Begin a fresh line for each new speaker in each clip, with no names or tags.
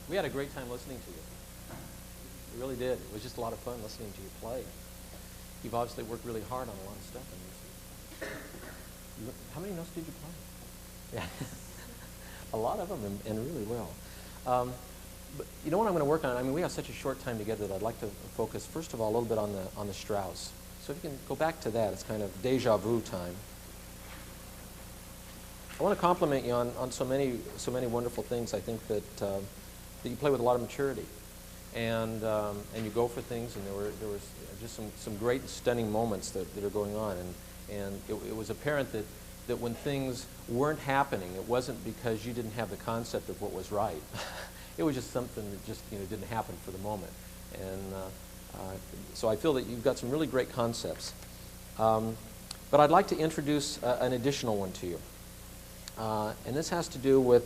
We had a great time listening to you. We really did. It was just a lot of fun listening to you play. You've obviously worked really hard on a lot of stuff. How many notes did you play? Yeah, a lot of them, and really well. But you know what I'm going to work on? I mean, we have such a short time together that I'd like to focus, first of all, a little bit on the Strauss. So if you can go back to that, it's kind of deja vu time. I want to compliment you on so many wonderful things. I think that that you play with a lot of maturity, and you go for things. And there was just some great, stunning moments that are going on. And it was apparent that when things weren't happening, it wasn't because you didn't have the concept of what was right. It was just something that just didn't happen for the moment. And so I feel that you've got some really great concepts. But I'd like to introduce an additional one to you. And this has to do with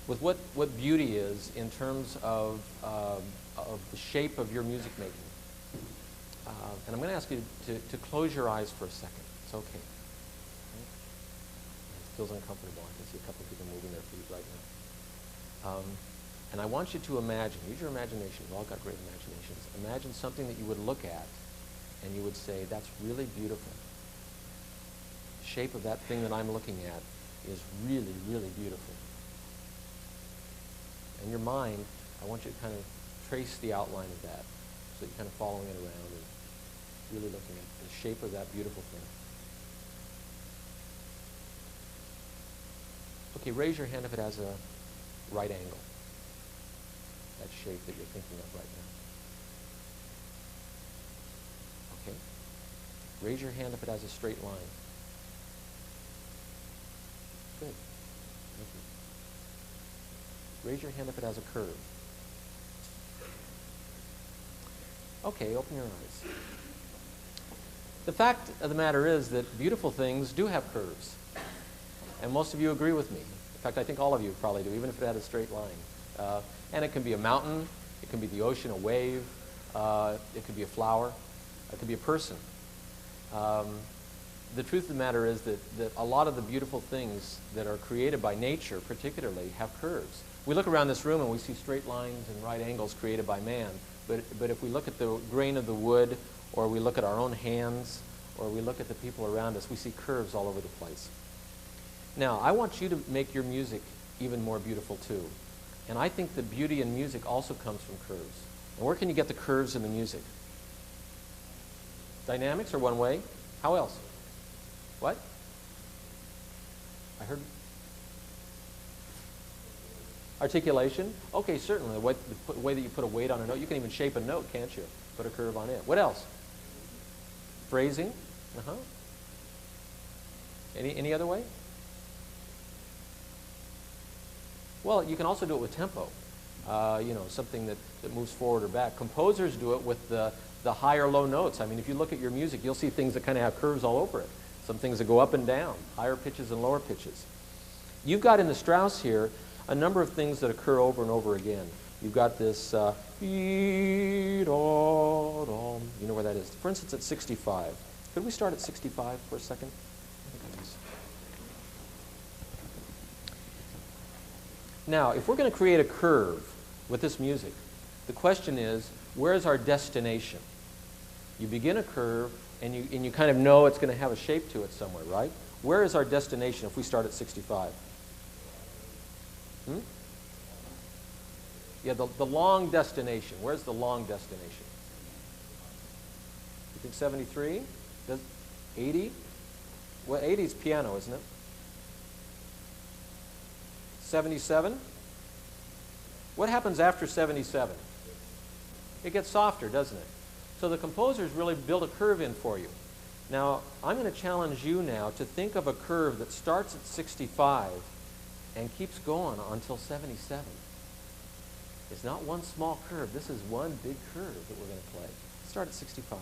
what beauty is in terms of the shape of your music making. And I'm going to ask you to close your eyes for a second. It's okay. It feels uncomfortable. I can see a couple of people moving their feet right now. And I want you to imagine, use your imagination. You've all got great imaginations. Imagine something that you would look at and you would say, that's really beautiful. The shape of that thing that I'm looking at is really, really beautiful. In your mind, I want you to kind of trace the outline of that, so you're kind of following it around. Really looking at the shape of that beautiful thing. Okay, raise your hand if it has a right angle. That shape that you're thinking of right now. Okay. Raise your hand if it has a straight line. Good. Thank you. Raise your hand if it has a curve. Okay, open your eyes. The fact of the matter is that beautiful things do have curves. And most of you agree with me. In fact, I think all of you probably do, even if it had a straight line. And it can be a mountain, it can be the ocean, a wave, it could be a flower, it could be a person. The truth of the matter is that a lot of the beautiful things that are created by nature, particularly, have curves. We look around this room and we see straight lines and right angles created by man. But if we look at the grain of the wood, or we look at our own hands, or we look at the people around us, we see curves all over the place. Now, I want you to make your music even more beautiful too. And I think the beauty in music also comes from curves. And where can you get the curves in the music? Dynamics are one way. How else? What? I heard articulation. Okay, certainly. The way that you put a weight on a note. You can even shape a note, can't you? Put a curve on it. What else? Phrasing. Any other way? Well, you can also do it with tempo. You know, something that moves forward or back. Composers do it with the high or low notes. I mean, if you look at your music, you'll see things that kind of have curves all over it. Some things that go up and down, higher pitches and lower pitches. You've got in the Strauss here a number of things that occur over and over again. You've got this, you know where that is. For instance, at 65. Could we start at 65 for a second? Now, if we're going to create a curve with this music, the question is, where's our destination? You begin a curve, and you kind of know it's going to have a shape to it somewhere, right? Where is our destination if we start at 65? Yeah, the long destination. Where's the long destination? You think 73? 80? Well, 80 is piano, isn't it? 77? What happens after 77? It gets softer, doesn't it? So the composers really build a curve in for you. Now, I'm going to challenge you now to think of a curve that starts at 65 and keeps going until 77. It's not one small curve. This is one big curve that we're going to play. Start at 65.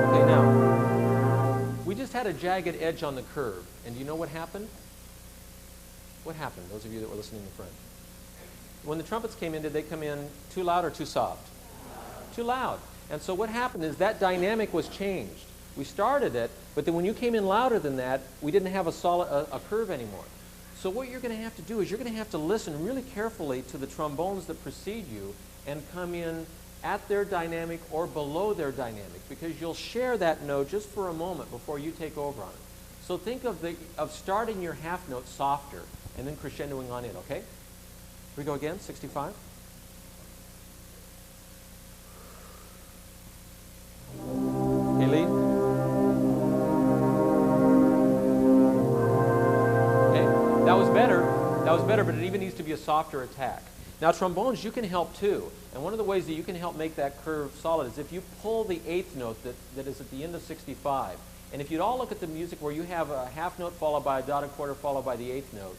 Okay, now, we just had a jagged edge on the curve. And do you know what happened? What happened, those of you that were listening in front? When the trumpets came in, did they come in too loud or too soft? Too loud. And so what happened is that dynamic was changed. We started it, but then when you came in louder than that, we didn't have a curve anymore. So what you're going to have to do is you're going to have to listen really carefully to the trombones that precede you and come in at their dynamic or below their dynamic, because you'll share that note just for a moment before you take over on it. So think of starting your half note softer and then crescendoing on in, okay? Here we go again, 65. Okay, lead. Okay, that was better. That was better, but it even needs to be a softer attack. Now, trombones, you can help too. And one of the ways that you can help make that curve solid is if you pull the eighth note that is at the end of 65. And if you'd all look at the music where you have a half note followed by a dotted quarter followed by the eighth note,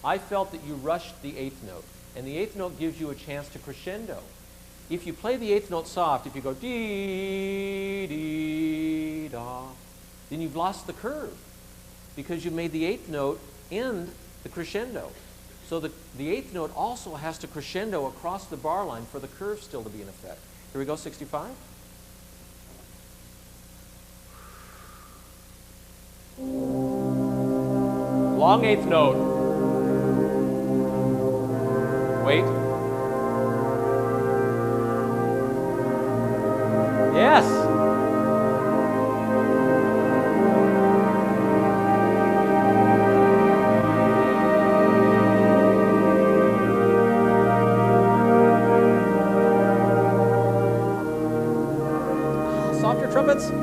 I felt that you rushed the eighth note. And the eighth note gives you a chance to crescendo. If you play the eighth note soft, if you go dee, dee, da, then you've lost the curve because you've made the eighth note end the crescendo. So the eighth note also has to crescendo across the bar line for the curve still to be in effect. Here we go, 65. Long eighth note. Wait. Yes. softer, trumpets. Still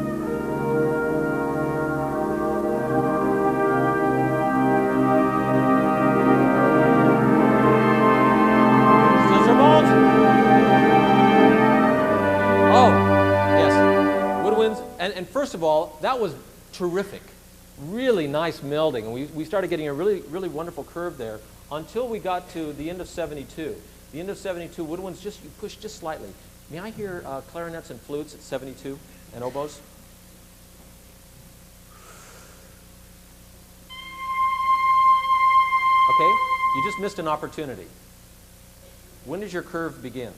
trombones. Oh, yes. Woodwinds. And first of all, that was terrific. Really nice melding. And we started getting a really, really wonderful curve there until we got to the end of 72. The end of 72, woodwinds you push just slightly. May I hear clarinets and flutes at 72 and oboes? Okay, you just missed an opportunity. When does your curve begin?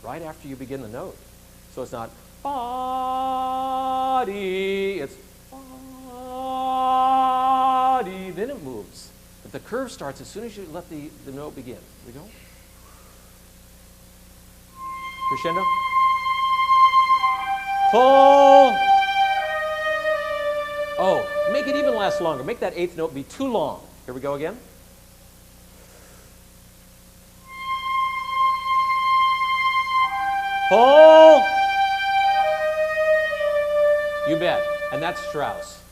Right after you begin the note. So it's not body, it's body, then it moves. But the curve starts as soon as you let the note begin. Here we go. Crescendo. Full. Oh, make it even last longer. Make that eighth note be too long. Here we go again. Full. You bet. And that's Strauss.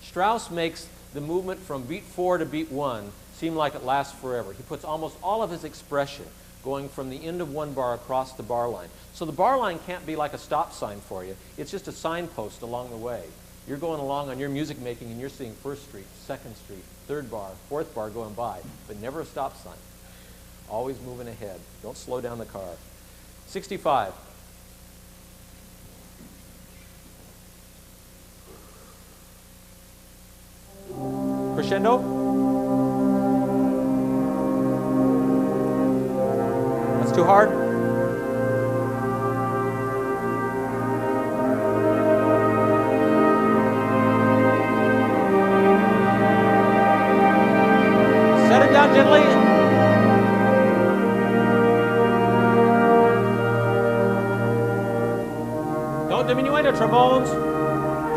Strauss makes the movement from beat 4 to beat 1 seem like it lasts forever. He puts almost all of his expression going from the end of one bar across the bar line. So the bar line can't be like a stop sign for you. It's just a signpost along the way. You're going along on your music making and you're seeing 1st Street, 2nd Street, 3rd bar, 4th bar going by, but never a stop sign. Always moving ahead. Don't slow down the car. 65. Crescendo. That's too hard. Set it down gently. Don't diminuendo, trombones.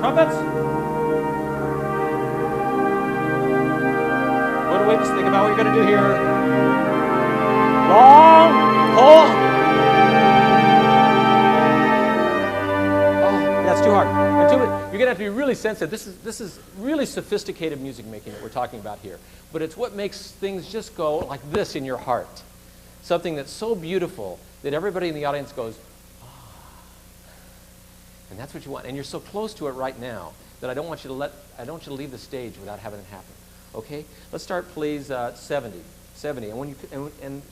Trumpets. Just think about what you're going to do here. Long pull. Oh, that's too hard. You're going to have to be really sensitive. This is really sophisticated music making that we're talking about here. But it's what makes things just go like this in your heart. Something that's so beautiful that everybody in the audience goes, ah. And that's what you want. And you're so close to it right now that I don't want you to leave the stage without having it happen. Okay, let's start, please. 70. And when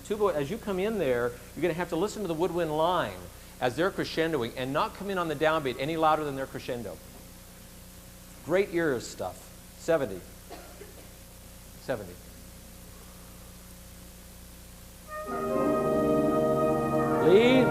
tuba, as you come in there, you're going to have to listen to the woodwind line as they're crescendoing and not come in on the downbeat any louder than their crescendo. Great ears stuff. 70. Lead.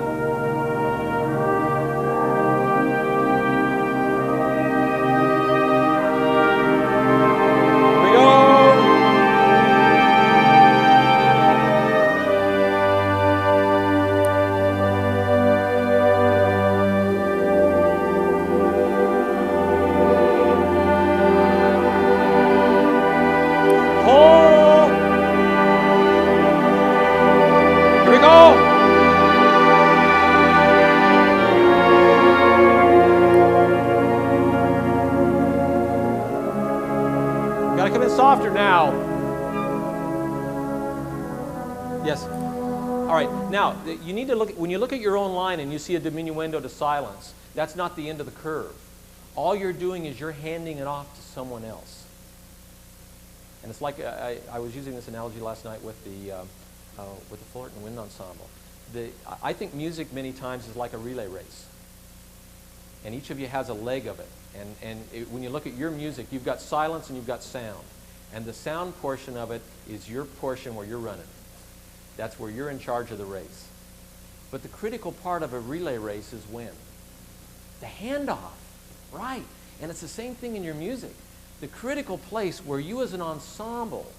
Softer now. Yes. All right. Now, you need to look, when you look at your own line and you see a diminuendo to silence, that's not the end of the curve. All you're doing is you're handing it off to someone else. And it's like, I was using this analogy last night with the Fullerton Wind Ensemble. I think music many times is like a relay race. And each of you has a leg of it. And when you look at your music, you've got silence and you've got sound. And the sound portion of it is your portion where you're running. That's where you're in charge of the race. But the critical part of a relay race is when? The handoff, right. And it's the same thing in your music. The critical place where you as an ensemble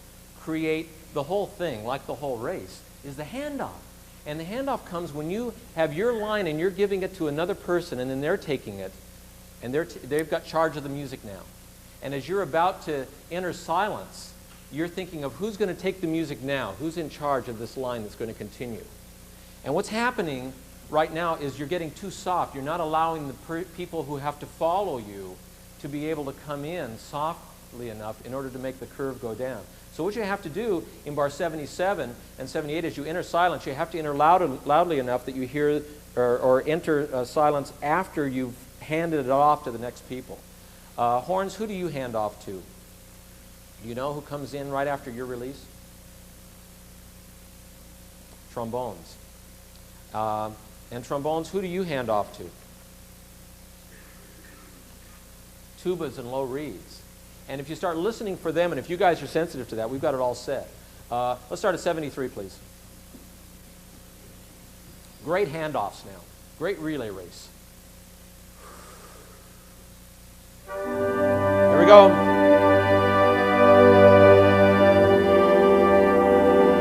create the whole thing, like the whole race, is the handoff. And the handoff comes when you have your line and you're giving it to another person and then they're taking it and they've got charge of the music now. And as you're about to enter silence, you're thinking of who's going to take the music now, who's in charge of this line that's going to continue. And what's happening right now is you're getting too soft. You're not allowing the people who have to follow you to be able to come in softly enough in order to make the curve go down. So what you have to do in bar 77 and 78 is you enter silence. You have to enter loudly enough that you hear or enter silence after you've handed it off to the next people. Horns, who do you hand off to? Do you know who comes in right after your release? Trombones. And trombones, who do you hand off to? Tubas and low reeds. And if you start listening for them, and if you guys are sensitive to that, we've got it all set. Let's start at 73, please. Great handoffs now. Great relay race. Here we go.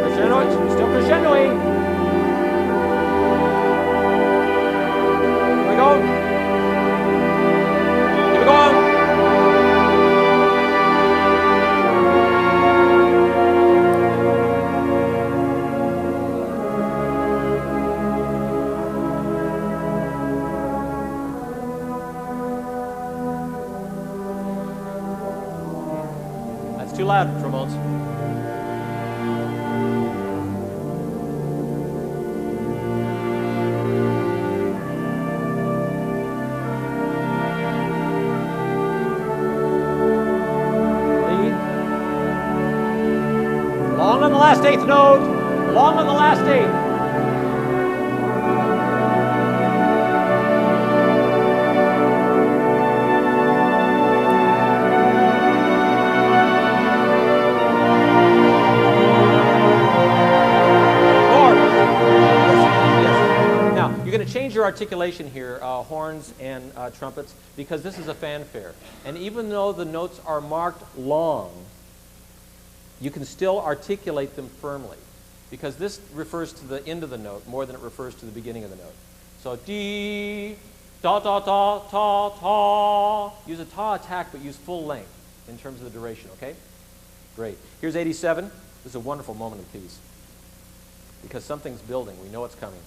Crescendo, still crescendoing. Here we go. Keep it going. Too loud, trombones. Lead. Long on the last eighth note. Long on the last eighth. Change your articulation here, horns and trumpets, because this is a fanfare. And even though the notes are marked long, you can still articulate them firmly, because this refers to the end of the note more than it refers to the beginning of the note. So dee, da, da, da, ta, ta. Use a ta attack, but use full length in terms of the duration, okay? Great. Here's 87. This is a wonderful moment of peace, because something's building. We know it's coming.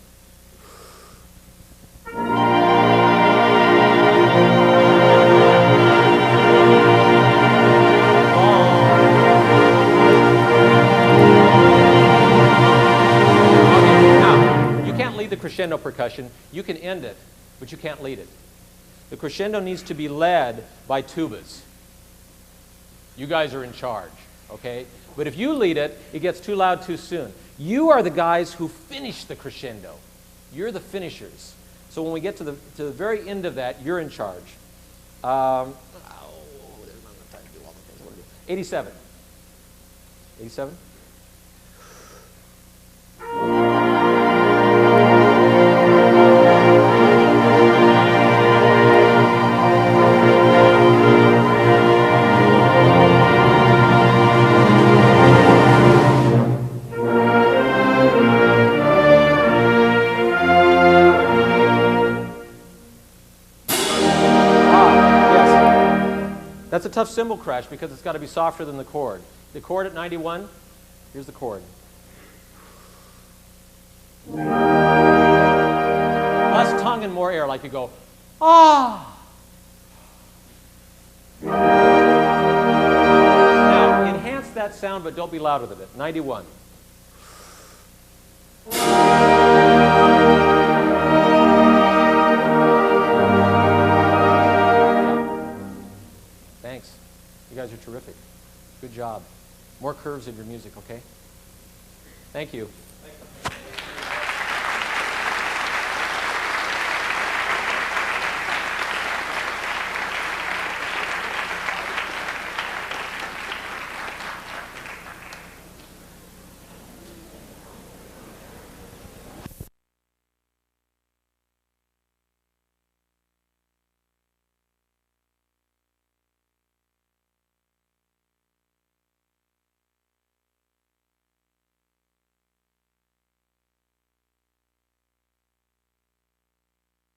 Crescendo percussion, you can end it, but you can't lead it. The crescendo needs to be led by tubas. You guys are in charge, okay? But if you lead it, it gets too loud too soon. You are the guys who finish the crescendo. You're the finishers. So when we get to the very end of that, you're in charge. 87. 87. That's a tough cymbal crash because it's got to be softer than the chord. The chord at 91, here's the chord. Less tongue and more air, like you go, ah. Now, enhance that sound, but don't be louder than it. 91. You guys are terrific. Good job. More curves in your music, okay? Thank you.